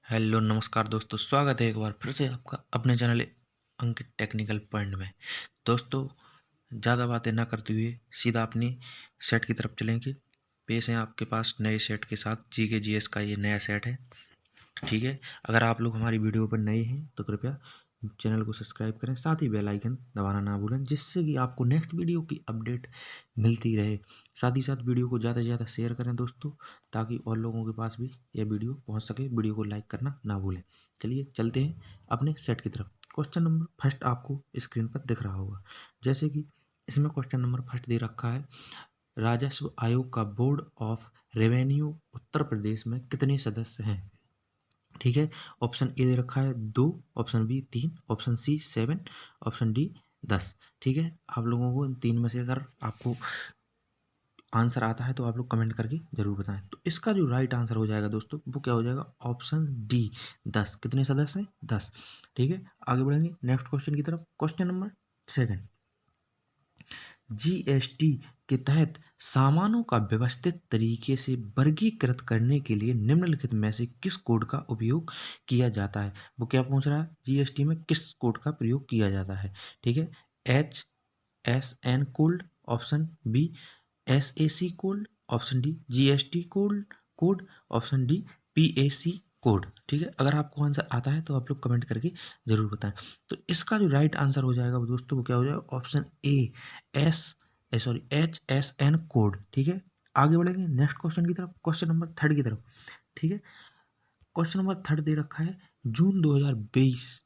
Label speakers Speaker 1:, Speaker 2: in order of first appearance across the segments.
Speaker 1: Hello नमस्कार दोस्तों, स्वागत है एक बार फिर से आपका अपने चैनल अंकित टेक्निकल पॉइंट में। दोस्तों, ज़्यादा बातें ना करते हुए सीधा अपनी सेट की तरफ चलेंगे। पेश है आपके पास नए सेट के साथ। जी के जीएस का ये नया सेट है, ठीक है। अगर आप लोग हमारी वीडियो पर नए हैं तो कृपया चैनल को सब्सक्राइब करें, साथ ही बेल आइकन दबाना ना भूलें, जिससे कि आपको नेक्स्ट वीडियो की अपडेट मिलती रहे। साथ ही साथ वीडियो को ज़्यादा से ज़्यादा शेयर करें दोस्तों, ताकि और लोगों के पास भी यह वीडियो पहुंच सके। वीडियो को लाइक करना ना भूलें। चलिए चलते हैं अपने सेट की तरफ। क्वेश्चन नंबर फर्स्ट आपको स्क्रीन पर दिख रहा होगा। जैसे कि इसमें क्वेश्चन नंबर फर्स्ट दे रखा है, राजस्व आयोग का बोर्ड ऑफ रेवेन्यू उत्तर प्रदेश में कितने सदस्य हैं? ठीक है। ऑप्शन ए दे रखा है 2, option B 3, option C 7, option D 10। ठीक है। आप लोगों को इन तीन में से अगर आपको आंसर आता है तो आप लोग कमेंट करके जरूर बताएं। तो इसका जो राइट आंसर हो जाएगा दोस्तों, वो क्या हो जाएगा? Option D 10। कितने सदस्य हैं? 10। ठीक है। आगे बढ़ेंगे नेक्स्ट क्वेश्चन की तरफ। क्वेश्चन नंबर सेकंड, जीएसटी के तहत सामानों का व्यवस्थित तरीके से वर्गीकृत करने के लिए निम्नलिखित में से किस कोड का उपयोग किया जाता है? वो क्या पूछ रहा है? जीएसटी में किस कोड का प्रयोग किया जाता है? ठीक है। H S N code, option B S A C code, option D GST code code, option D PAC code. ठीक है। अगर आपको आंसर आता है तो आप लोग कमेंट करके जरूर बताएं। तो इसका जो राइट आंसर हो जाएगा वो दोस्तों, वो क्या हो जाएगा? Option A S H S N code. ठीक है। आगे बढ़ेंगे नेक्स्ट क्वेश्चन की तरफ, क्वेश्चन नंबर थर्ड की तरफ। ठीक है। क्वेश्चन नंबर थर्ड दे रखा है, जून 2020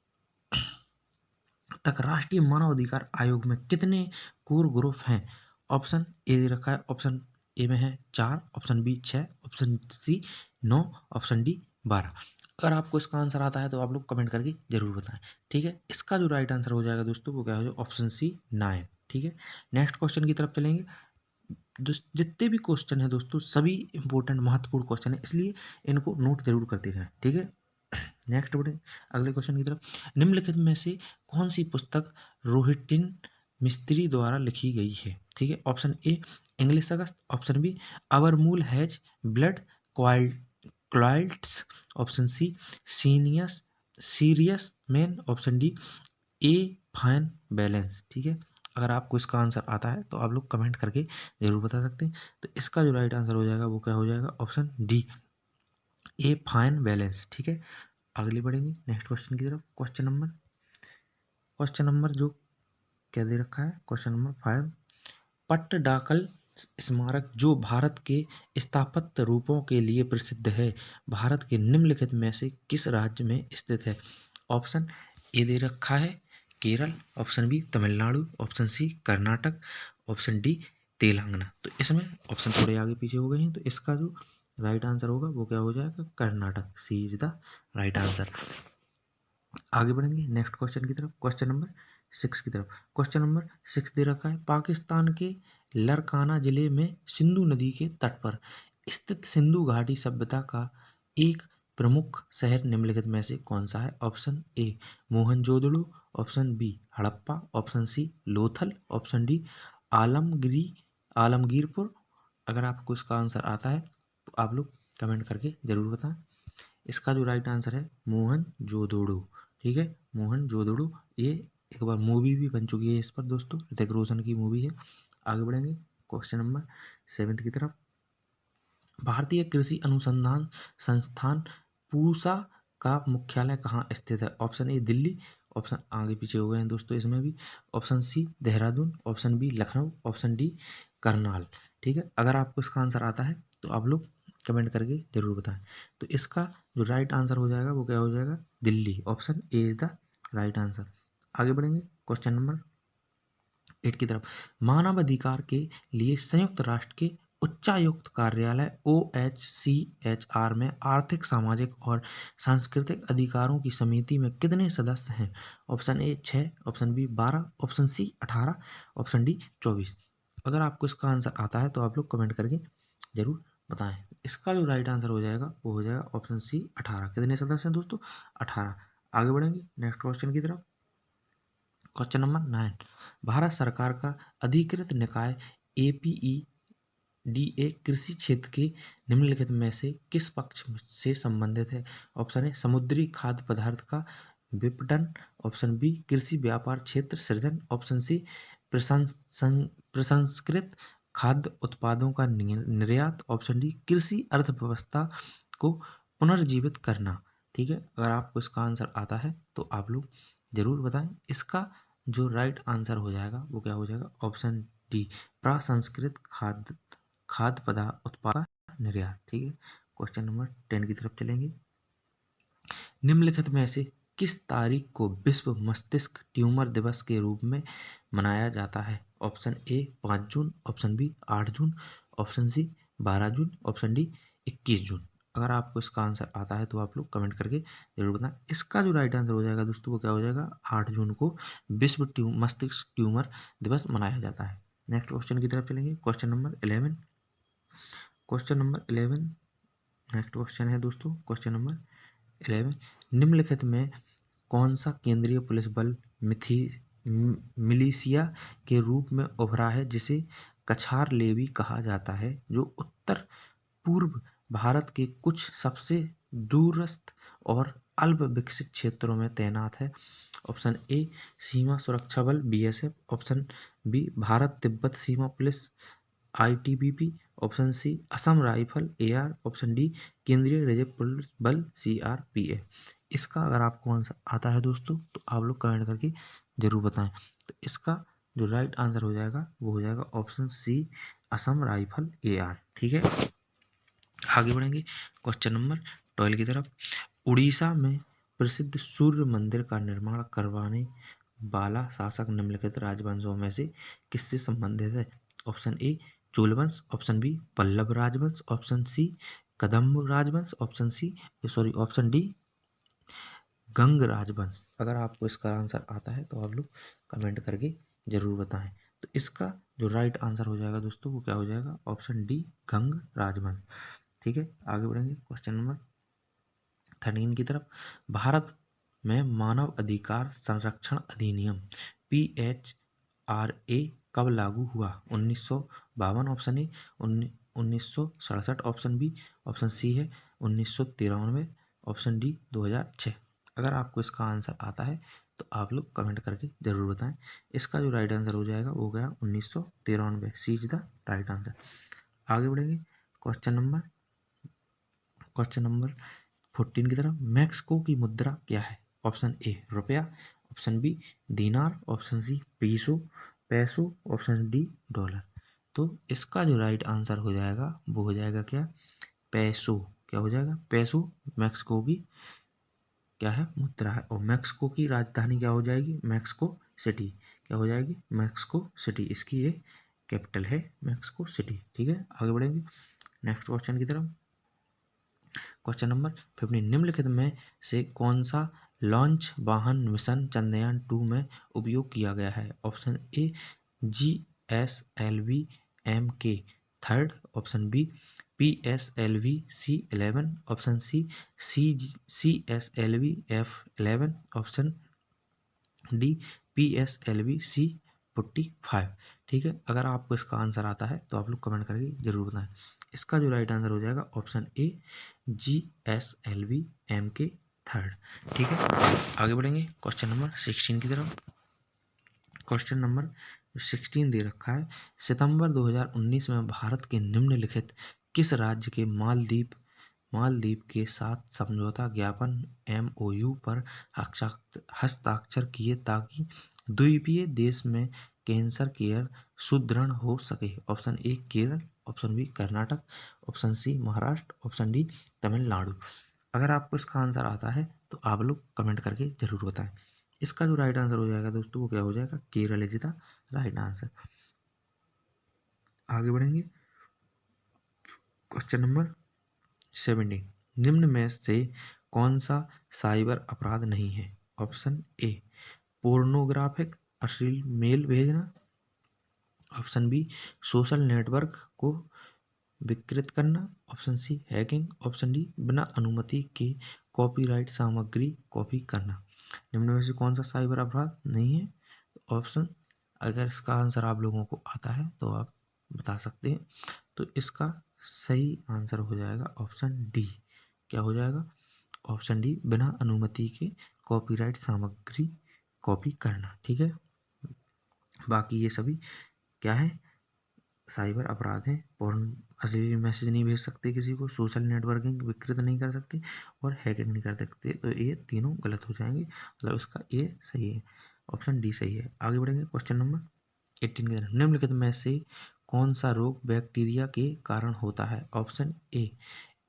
Speaker 1: तक राष्ट्रीय मानव अधिकार आयोग में कितने कोर ग्रुप हैं? ऑप्शन ए दे रखा है, ऑप्शन ए में है 4, option B 6, option C 9, option D 12। अगर आपको इसका आंसर आता है तो आप लोग कमेंट करके जरूर बताएं। ठीक है। इसका जो राइट आंसर हो जाएगा दोस्तों, वो क्या हो जाएगा? Option C 9। ठीक है। नेक्स्ट क्वेश्चन की तरफ चलेंगे। जितने भी क्वेश्चन है दोस्तों, सभी इंपॉर्टेंट महत्वपूर्ण क्वेश्चन है, इसलिए इनको नोट जरूर करते रहें। ठीक है। नेक्स्ट बढ़े अगले क्वेश्चन की तरफ। निम्नलिखित में से कौन सी पुस्तक रोहिटिन मिस्त्री द्वारा लिखी गई है? ठीक है। Option A English August, option B our मूल has blood clots, option C सीनियस serious man, option D a fine balance. ठीक है। अगर आपको इसका आंसर आता है तो आप लोग कमेंट करके जरूर बता सकते हैं। तो इसका जो राइट आंसर हो जाएगा वो क्या हो जाएगा? Option D a fine balance. ठीक है। अगले बढ़ेंगे नेक्स्ट क्वेश्चन की तरफ। क्वेश्चन नंबर जो क्या दे रखा है? क्वेश्चन नंबर 5, पट्टडाकल स्मारक जो भारत के स्थापत्य रूपों के लिए प्रसिद्ध है, भारत के निम्नलिखित में से किस राज्य में स्थित है? ऑप्शन ए दे रखा है Kerala, option B Tamil Nadu, option C Karnataka, option D Telangana. तो इसमें ऑप्शन थोड़े आगे पीछे हो गए हैं, तो इसका जो राइट आंसर होगा वो क्या हो जाएगा? कर्नाटक। सी इज द राइट आंसर। आगे बढ़ेंगे नेक्स्ट क्वेश्चन की तरफ, क्वेश्चन नंबर 6 की तरफ। क्वेश्चन नंबर 6 दे रखा है, पाकिस्तान के लरकाना जिले में सिंधु नदी के तट पर स्थित सिंधु घाटी सभ्यता का एक प्रमुख शहर निम्नलिखित में से कौन सा है? Option A Mohenjodaro, option B Harappa, option C Lothal, option D Alamgiri Alamgirpur. अगर आपको इसका आंसर आता है तो आप लोग कमेंट करके जरूर बताएं। इसका जो राइट आंसर है मोहनजोदड़ो। ठीक है। मोहनजोदड़ो, ये एक बार मूवी भी बन चुकी है इस पर दोस्तों, ऋतिक रोशन की मूवी है। आगे बढ़ेंगे क्वेश्चन नंबर 7 की तरफ। भारतीय कृषि अनुसंधान संस्थान पूसा का मुख्यालय कहाँ स्थित है? ऑप्शन ए दिल्ली, ऑप्शन आगे पीछे हो गए हैं दोस्तों इसमें भी, option C Dehradun, option B Lucknow, option D Karnal. ठीक है। अगर आपको इसका आंसर आता है तो आप लोग कमेंट करके जरूर बताएं। तो इसका जो राइट आंसर हो जाएगा वो क्या हो जाएगा? Delhi. Option A is the right answer. आगे बढ़ेंगे क्वेश्चन नंबर 8 की तरफ। मानव अधिकार के लिए संयुक्त राष्ट्र के उच्चायुक्त कार्यालय OHCHR में आर्थिक, सामाजिक और सांस्कृतिक अधिकारों की समिति में कितने सदस्य हैं? Option A 6, option B 12, option C 18, option D 24। अगर आपको इसका आंसर आता है तो आप लोग कमेंट करके जरूर बताएं। इसका जो राइट आंसर हो जाएगा वो हो जाएगा ऑप्शन सी 18। कितने सदस्य हैं दोस्तों? 18। आगे बढ़ेंगे नेक्स्ट क्वेश्चन की तरफ। क्वेश्चन नंबर 9, भारत सरकार का अधिकृत निकाय APE डी ए कृषि क्षेत्र के निम्नलिखित में से किस पक्ष से संबंधित है? ऑप्शन ए समुद्री खाद्य पदार्थ का विपणन, ऑप्शन बी कृषि व्यापार क्षेत्र सृजन, ऑप्शन सी प्रसंस्कृत खाद्य उत्पादों का निर्यात, ऑप्शन डी कृषि अर्थव्यवस्था को पुनर्जीवित करना। ठीक है, अगर आपको इसका आंसर आता है तो आप लोग जरूर बताएं। इसका जो राइट आंसर हो जाएगा वो क्या हो जाएगा? ऑप्शन डी प्रसंस्कृत खाद्य पदार्थ उत्पाद निर्यात। ठीक है, क्वेश्चन नंबर 10 की तरफ चलेंगे। निम्नलिखित में से किस तारीख को विश्व मस्तिष्क ट्यूमर दिवस के रूप में मनाया जाता है? ऑप्शन ए 5 जून, ऑप्शन बी 8 जून, ऑप्शन सी 12 जून, ऑप्शन डी 21 जून। अगर आपको इसका आंसर आता है तो आप लोग कमेंट करके जरूर बताएं। इसका जो राइट आंसर हो जाएगा दोस्तों वो क्या हो जाएगा? 8 जून को विश्व मस्तिष्क ट्यूमर दिवस मनाया जाता है। नेक्स्ट क्वेश्चन की तरफ चलेंगे। Question number 11। Question number 11 next question है दोस्तों। क्वेश्चन नंबर 11, निम्नलिखित में कौन सा केंद्रीय पुलिस बल मिलिशिया के रूप में उभरा है जिसे कछार लेवी कहा जाता है, जो उत्तर पूर्व भारत के कुछ सबसे दूरस्थ और अल्प विकसित क्षेत्रों में तैनात है? ऑप्शन ए सीमा सुरक्षा बल BSF, option B Bharat Tibbat सीमा police ITBP, option C Assam rifle AR, option D केंद्रीय रिजर्व पुलिस बल सीआरपीएफ। इसका अगर आपको आंसर आता है दोस्तों तो आप लोग कमेंट करके जरूर बताएं। तो इसका जो राइट आंसर हो जाएगा वो हो जाएगा option C Assam rifle AR. ठीक है, आगे बढ़ेंगे क्वेश्चन नंबर 12 की तरफ। उड़ीसा में प्रसिद्ध सूर्य मंदिर का निर्माण करवाने वाला शासक निम्नलिखित राजवंशों में से किससे संबंधित है? ऑप्शन ए चोल वंश, ऑप्शन बी पल्लव राजवंश, ऑप्शन सी कदम्ब राजवंश, ऑप्शन डी गंग राजवंश। अगर आपको इसका आंसर आता है तो आप लोग कमेंट करके जरूर बताएं। तो इसका जो राइट आंसर हो जाएगा दोस्तों वो क्या हो जाएगा? ऑप्शन डी गंग राजवंश। ठीक है, आगे बढ़ेंगे क्वेश्चन नंबर 13 की तरफ। भारत में मानव अधिकार संरक्षण अधिनियम PHRA कब लागू हुआ? 1952 option A, 1967 option B, option C है 1993, ऑप्शन डी 2006। अगर आपको इसका आंसर आता है तो आप लोग कमेंट करके जरूर बताएं। इसका जो राइट आंसर हो जाएगा वो गया 1993। सी इज द राइट आंसर। आगे बढ़ेंगे क्वेश्चन नंबर 14 की तरफ। मैक्सिको की मुद्रा क्या है? ऑप्शन ए रुपया, ऑप्शन बी दीनार, ऑप्शन सी पैसो, ऑप्शन डी डॉलर। तो इसका जो राइट आंसर हो जाएगा वो हो जाएगा क्या? पैसो। क्या हो जाएगा? पैसो मैक्सिको की क्या है? मुद्रा है। और मैक्सिको की राजधानी क्या हो जाएगी? Mexico city. क्या हो जाएगी? Mexico city. इसकी ये कैपिटल है मैक्सिको सिटी। ठीक है, आगे बढ़ेंगे नेक्स्ट क्वेश्चन की तरफ। क्वेश्चन नंबर 15, निम्नलिखित में से कौन सा लॉन्च वाहन मिशन चंद्रयान-2 में उपयोग किया गया है? Option A GSLV-M-K, option B PSLV-C11, option C CSLV-F11, option D PSLV-C45। ठीक है, अगर आपको इसका आंसर आता है तो आप लोग कमेंट करके जरूर बताएं। इसका जो राइट आंसर हो जाएगा ऑप्शन ए GSLV-M-K। ठीक है, आगे बढ़ेंगे क्वेश्चन नंबर 16 की तरफ। क्वेश्चन नंबर 16 दे रखा है, सितंबर 2019 में भारत के निम्नलिखित किस राज्य के मालदीव के साथ समझौता ज्ञापन MOU पर हस्ताक्षर किए ताकि द्वीपीय देश में कैंसर केयर सुदृढ़ हो सके? Option A Kerala, option B Karnataka, option C Maharashtra, option D Tamil Nadu. अगर आपको इसका आंसर आता है तो आप लोग कमेंट करके जरूर बताएं। इसका जो राइट आंसर हो जाएगा दोस्तों वो क्या हो जाएगा? Kerala is the right answer. आगे बढ़ेंगे क्वेश्चन नंबर 17, निम्न में से कौन सा साइबर अपराध नहीं है? ऑप्शन ए पोर्नोग्राफिक अश्लील मेल भेजना, ऑप्शन बी सोशल नेटवर्क को विकृत करना, option C hacking, option D बिना अनुमति के कॉपीराइट सामग्री कॉपी करना। निम्न में से कौन सा साइबर अपराध नहीं है? ऑप्शन, अगर इसका आंसर आप लोगों को आता है तो आप बता सकते हैं। तो इसका सही आंसर हो जाएगा ऑप्शन डी। क्या हो जाएगा? ऑप्शन डी, बिना अनुमति के कॉपीराइट सामग्री कॉपी करना। ठीक है, बाकी ये सभी क्या है? साइबर अपराध है। पोर्न अश्लील मैसेज नहीं भेज सकते किसी को, सोशल नेटवर्किंग विकृत नहीं कर सकते और हैकिंग नहीं कर सकते। तो ये तीनों गलत हो जाएंगे, मतलब इसका ये सही है, ऑप्शन डी सही है। आगे बढ़ेंगे क्वेश्चन नंबर 18 की तरफ। निम्नलिखित में से कौन सा रोग बैक्टीरिया के कारण होता है? Option A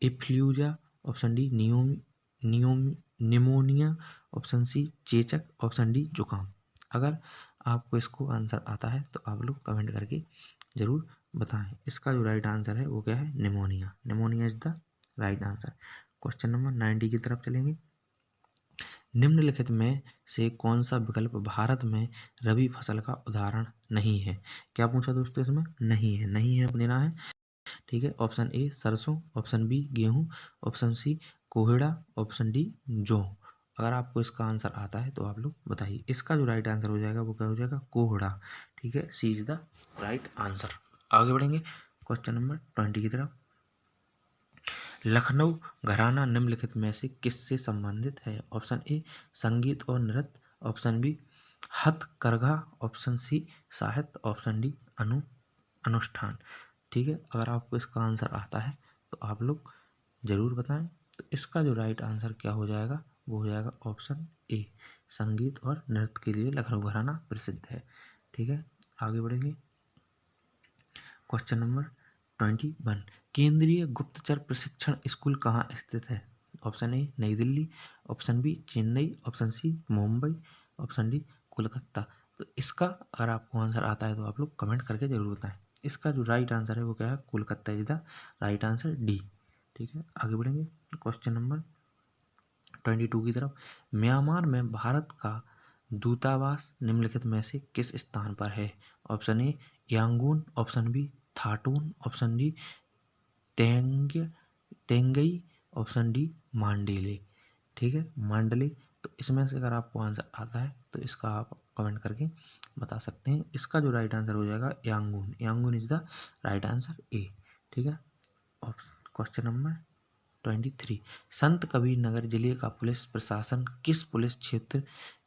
Speaker 1: influenza, option D pneumonia, option C चेचक, ऑप्शन डी जुकाम। अगर आपको इसको आंसर आता है तो आप लोग कमेंट करके जरूर बताएं। इसका जो राइट आंसर है वो क्या है? Pneumonia. Pneumonia is the right answer. Question number 90 की तरफ चलेंगे। निम्नलिखित में से कौन सा विकल्प भारत में रबी फसल का उदाहरण नहीं है? क्या पूछा दोस्तों इसमें? नहीं है, नहीं है देना है। ठीक है, ऑप्शन ए सरसों, ऑप्शन बी गेहूं, ऑप्शन सी कोहड़ा, ऑप्शन डी जौ। अगर आपको इसका आंसर आता है तो आप लोग बताइए। इसका जो राइट आंसर हो जाएगा वो क्या हो जाएगा? कोहड़ा। ठीक है, सी इज द राइट आंसर। आगे बढ़ेंगे क्वेश्चन नंबर 20 की तरफ। लखनऊ घराना निम्नलिखित में से किससे संबंधित है? ऑप्शन ए संगीत और नृत्य, ऑप्शन बी हथकरघा, ऑप्शन सी साहित्य, ऑप्शन डी अनुष्ठान। ठीक है, अगर आपको इसका आंसर आता है तो आप लोग ज़रूर बताएं। तो इसका जो राइट आंसर क्या हो जाएगा? वो हो जाएगा ऑप्शन ए, संगीत और नृत्य के लिए लखनऊ घराना प्रसिद्ध है। ठीक है, आगे बढ़ेंगे क्वेश्चन नंबर 21। केंद्रीय गुप्तचर प्रशिक्षण स्कूल कहाँ स्थित है? Option A Nai Delhi, option B Chennai, option C Mumbai, option D Kolkata. तो इसका अगर आपको आंसर आता है तो आप लोग कमेंट करके जरूर बताएं। इसका जो राइट आंसर है वो क्या है? Kolkata is the right answer, D. ठीक है, आगे बढ़ेंगे क्वेश्चन नंबर 22 की तरफ। म्यांमार में भारत का दूतावास निम्नलिखित में से किस स्थान पर है? Option A Yangon, option B Thaton, option D तेंग तेंगई, ऑप्शन डी मांडेले। ठीक है, मांडले। तो इसमें से अगर आपको आंसर आता है तो इसका आप कमेंट करके बता सकते हैं। इसका जो राइट आंसर हो जाएगा Yangon. Yangon is the right answer, A. ठीक है, क्वेश्चन नंबर 23। संत कबीर नगर जिले का पुलिस प्रशासन किस पुलिस क्षेत्र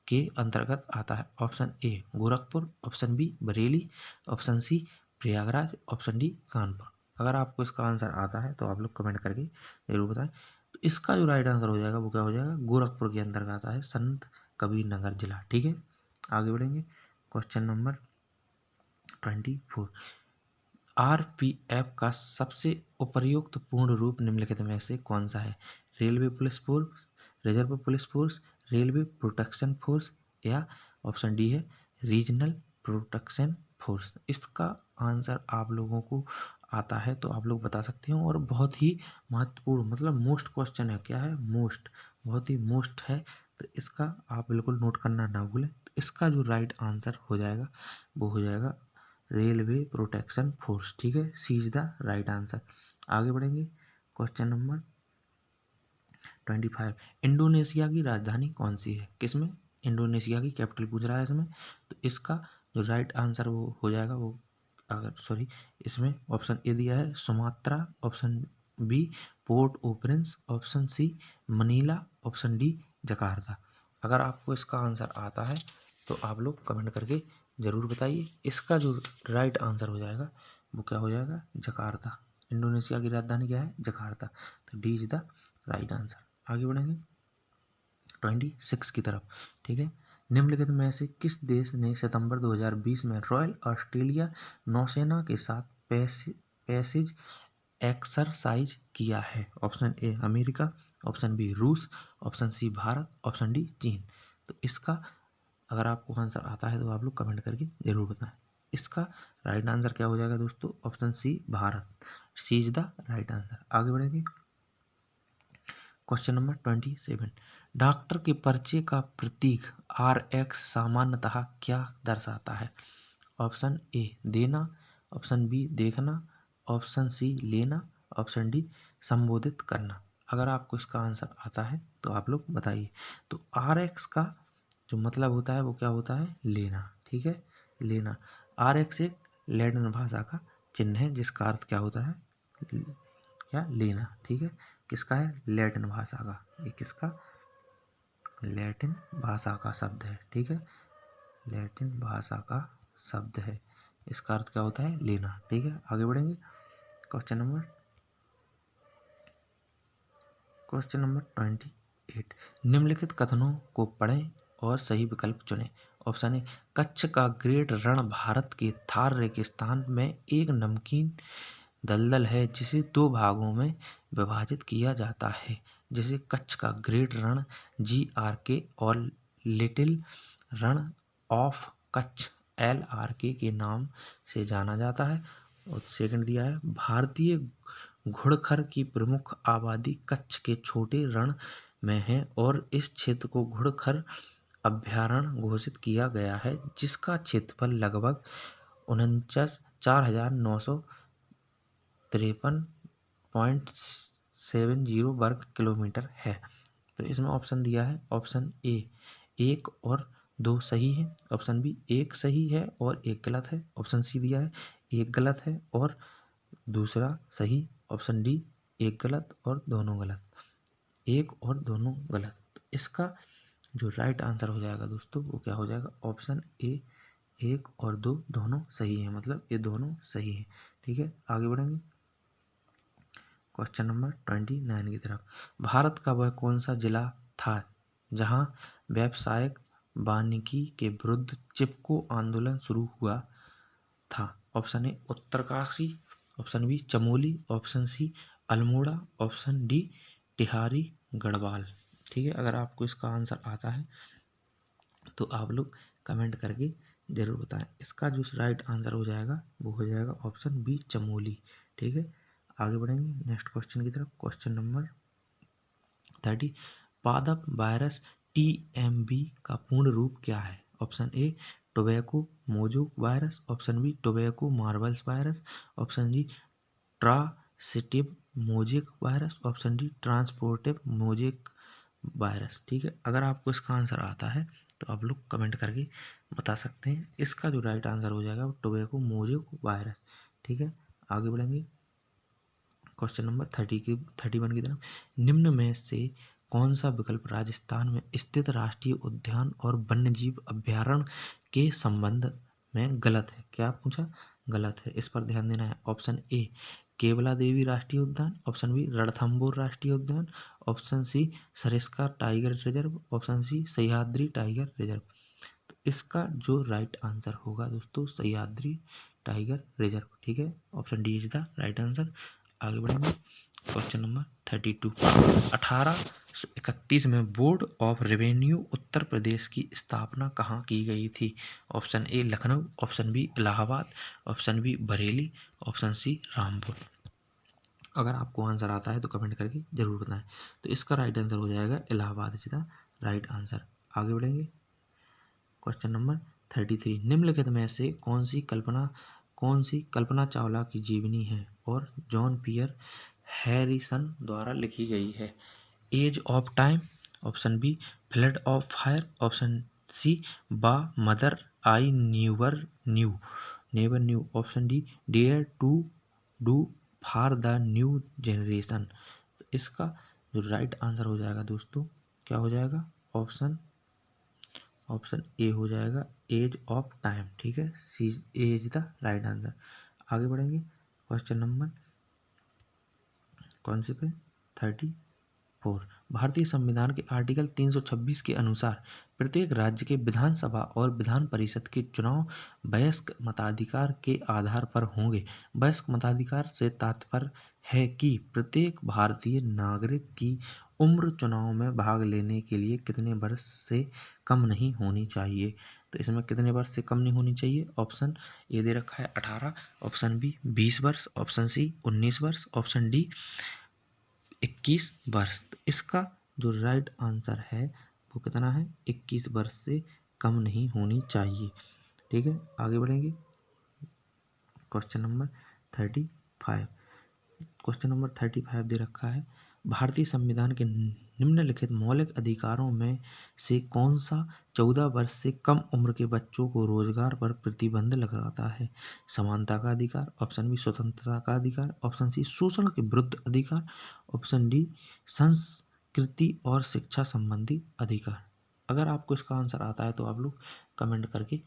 Speaker 1: के अंतर्गत आता है? Option A Gorakhpur, option B Bareilly, option C Prayagraj, option D Kanpur. अगर आपको इसका आंसर आता है तो आप लोग कमेंट करके जरूर बताएं। तो इसका जो राइट आंसर हो जाएगा वो क्या हो जाएगा? गोरखपुर के अंतर्गत आता है संत कबीर नगर जिला। ठीक है, आगे बढ़ेंगे क्वेश्चन नंबर 24। आरपीएफ का सबसे उपयुक्त पूर्ण रूप निम्नलिखित में से कौन सा है? Railway police force, reserve police force, railway protection force, या ऑप्शन डी है रीजनल प्रोटेक्शन फोर्स। इसका आंसर आप लोगों को आता है तो आप लोग बता सकते हो, और बहुत ही महत्वपूर्ण, मतलब मोस्ट क्वेश्चन है। क्या है? मोस्ट, बहुत ही मोस्ट है। तो इसका आप बिल्कुल नोट करना ना भूलें। तो इसका जो राइट आंसर हो जाएगा वो हो जाएगा रेलवे प्रोटेक्शन फोर्स। ठीक है, सी इज द राइट आंसर। आगे बढ़ेंगे क्वेश्चन नंबर 25। इंडोनेशिया की राजधानी कौन सी है? किसमें? इंडोनेशिया की कैपिटल पूछ रहा है इसमें। तो इसका जो राइट आंसर वो हो जाएगा वो, अगर सॉरी, इसमें ऑप्शन ए दिया है Sumatra, option B Port au Prince, option C Manila, option D Jakarta. अगर आपको इसका आंसर आता है तो आप लोग कमेंट करके ज़रूर बताइए। इसका जो राइट आंसर हो जाएगा वो क्या हो जाएगा? जकार्ता। इंडोनेशिया की राजधानी क्या है? जकार्ता। तो D is the right answer. आगे बढ़ेंगे 26 की तरफ। ठीक है, निम्नलिखित में से किस देश ने सितंबर 2020 में रॉयल ऑस्ट्रेलिया नौसेना के साथ पैसेज एक्सरसाइज किया है? Option A America, option B रूस, option C Bharat, option D चीन। तो इसका अगर आपको आंसर आता है तो आप लोग कमेंट करके जरूर बताएं। इसका राइट आंसर क्या हो जाएगा दोस्तों? Option C Bharat, C is the right answer. आगे बढ़ेंगे क्वेश्चन नंबर 27। डॉक्टर के पर्चे का प्रतीक RX सामान्यतः क्या दर्शाता है? ऑप्शन ए देना, ऑप्शन बी देखना, ऑप्शन सी लेना, ऑप्शन डी संबोधित करना। अगर आपको इसका आंसर आता है तो आप लोग बताइए। तो RX का जो मतलब होता है वो क्या होता है? लेना। ठीक है, लेना। RX एक लैटिन भाषा का चिन्ह है जिसका अर्थ क्या होता है, क्या, लेना। ठीक है, किसका है, लैटिन भाषा का, ये किसका, लैटिन भाषा का शब्द है। ठीक है, लैटिन भाषा का शब्द है, इसका अर्थ क्या होता है, लेना। ठीक है, आगे बढ़ेंगे। क्वेश्चन नंबर 28, निम्नलिखित कथनों को पढ़ें और सही विकल्प चुनें। ऑप्शन ए, कच्छ का ग्रेट रण भारत के थार रेगिस्तान में एक नमकीन दलदल है जिसे दो भागों में विभाजित किया जाता है, जिसे कच्छ का ग्रेट रण GRK और little Rann of Kutch LRK के नाम से जाना जाता है। और सेकंड दिया है, भारतीय घुड़खर की प्रमुख आबादी कच्छ के छोटे रण में है और इस क्षेत्र को घुड़खर अभयारण्य घोषित किया गया है, जिसका क्षेत्रफल लगभग 49,453.70 वर्ग किलोमीटर है। तो इसमें ऑप्शन दिया है, ऑप्शन ए 1 और 2 सही है, ऑप्शन बी 1 सही है और 1 गलत है, ऑप्शन सी दिया है 1 गलत है और दूसरा सही, ऑप्शन डी 1 गलत और दोनों गलत, 1 और दोनों गलत। तो इसका जो राइट आंसर हो जाएगा दोस्तों वो क्या हो जाएगा, ऑप्शन ए 1 और 2 दोनों सही है, मतलब ये दोनों सही है। ठीक है, आगे बढ़ेंगे क्वेश्चन नंबर 29 की तरफ। भारत का वह कौन सा जिला था जहां व्यावसायिक वानिकी के विरुद्ध चिपको आंदोलन शुरू हुआ था। Option A Uttarkashi, option B Chamoli, option C Almora, option D Tehri Garhwal. ठीक है, अगर आपको इसका आंसर आता है तो आप लोग कमेंट करके ज़रूर बताएं। इसका जो राइट आंसर हो जाएगा वो हो जाएगा ऑप्शन बी चमोली। ठीक है, आगे बढ़ेंगे नेक्स्ट क्वेश्चन की तरफ। क्वेश्चन नंबर 30, पादप वायरस TMV का पूर्ण रूप क्या है। Option A tobacco mojo virus, option B tobacco marbles virus, option D transitive mosaic virus, option D transportive mosaic virus. ठीक है, अगर आपको इसका आंसर आता है तो आप लोग कमेंट करके बता सकते हैं। इसका जो राइट आंसर हो जाएगा वो टोबैको मोजेक वायरस। ठीक है, आगे बढ़ेंगे क्वेश्चन नंबर 31 की तरफ। निम्न में से कौन सा विकल्प राजस्थान में स्थित राष्ट्रीय उद्यान और वन्यजीव अभयारण्य के संबंध में गलत है। क्या पूछा, गलत है, इस पर ध्यान देना है। ऑप्शन ए केवला देवी राष्ट्रीय उद्यान, ऑप्शन बी रणथंभौर राष्ट्रीय उद्यान, option C Sariska tiger reserve, option C Sahyadri tiger reserve. तो इसका जो राइट आंसर होगा दोस्तों सह्याद्री टाइगर रिजर्व। ठीक है, option D is the right answer. आगे बढ़ेंगे क्वेश्चन नंबर 32, 1831 में board of revenue Uttar Pradesh की स्थापना कहाँ की गई थी। Option A Lucknow, option B Allahabad, option B Bareilly, option C Rampur. अगर आपको आंसर आता है तो कमेंट करके जरूर बताएं। तो इसका राइट आंसर हो जाएगा Allahabad is the right answer. आगे बढ़ेंगे क्वेश्चन नंबर 33, निम्नलिखित में से कौन सी कल्पना चावला की जीवनी है और जॉन पियर हैरिसन द्वारा लिखी गई है। Age of time, option B flood of fire, option C बा mother I never knew, option D dare to do for the new generation. इसका जो राइट आंसर हो जाएगा दोस्तों क्या हो जाएगा, ऑप्शन ए हो जाएगा एज ऑफ टाइम। ठीक है, सी एज द राइट आंसर। आगे बढ़ेंगे क्वेश्चन नंबर कौन से पे 34, भारतीय संविधान के आर्टिकल 326 के अनुसार प्रत्येक राज्य के विधानसभा और विधान परिषद के चुनाव वयस्क मताधिकार के आधार पर होंगे। वयस्क मताधिकार से तात्पर्य है कि प्रत्येक भारतीय नागरिक की उम्र चुनाव में भाग लेने के लिए कितने वर्ष से कम नहीं होनी चाहिए। तो इसमें कितने वर्ष से कम नहीं होनी चाहिए, ऑप्शन ए दे रखा है 18, ऑप्शन बी 20 वर्ष, ऑप्शन सी 19 वर्ष, ऑप्शन डी 21 वर्ष। तो इसका जो राइट आंसर है वो कितना है, 21 वर्ष से कम नहीं होनी चाहिए। ठीक है, आगे बढ़ेंगे क्वेश्चन नंबर 35। क्वेश्चन नंबर 35 दे रखा है, भारतीय संविधान के निम्नलिखित मौलिक अधिकारों में से कौन सा 14 वर्ष से कम उम्र के बच्चों को रोजगार पर प्रतिबंध लगाता है? समानता का अधिकार, ऑप्शन बी स्वतंत्रता का अधिकार, ऑप्शन सी शोषण के विरुद्ध अधिकार, ऑप्शन डी संस्कृति और शिक्षा संबंधी अधिकार। अगर आपको इसका आंसर आता है तो आप लोग कमेंट करके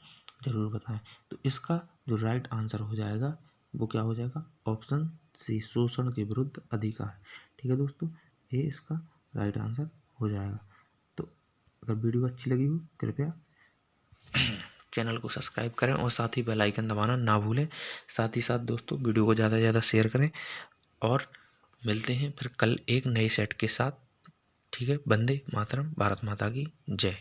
Speaker 1: जरूर बताएं। तो इसका जो राइट आंसर हो जाएगा वो क्या हो जाएगा? ऑप्शन सी शोषण के विरुद्ध अधिकार। ठीक है दोस्तों, ये इसका राइट आंसर हो जाएगा। तो अगर वीडियो अच्छी लगी हो कृपया चैनल को सब्सक्राइब करें और साथ ही बेल आइकन दबाना ना भूलें। साथ ही साथ दोस्तों वीडियो को ज़्यादा से ज़्यादा शेयर करें और मिलते हैं फिर कल एक नए सेट के साथ। ठीक है, वंदे मातरम, भारत माता की जय।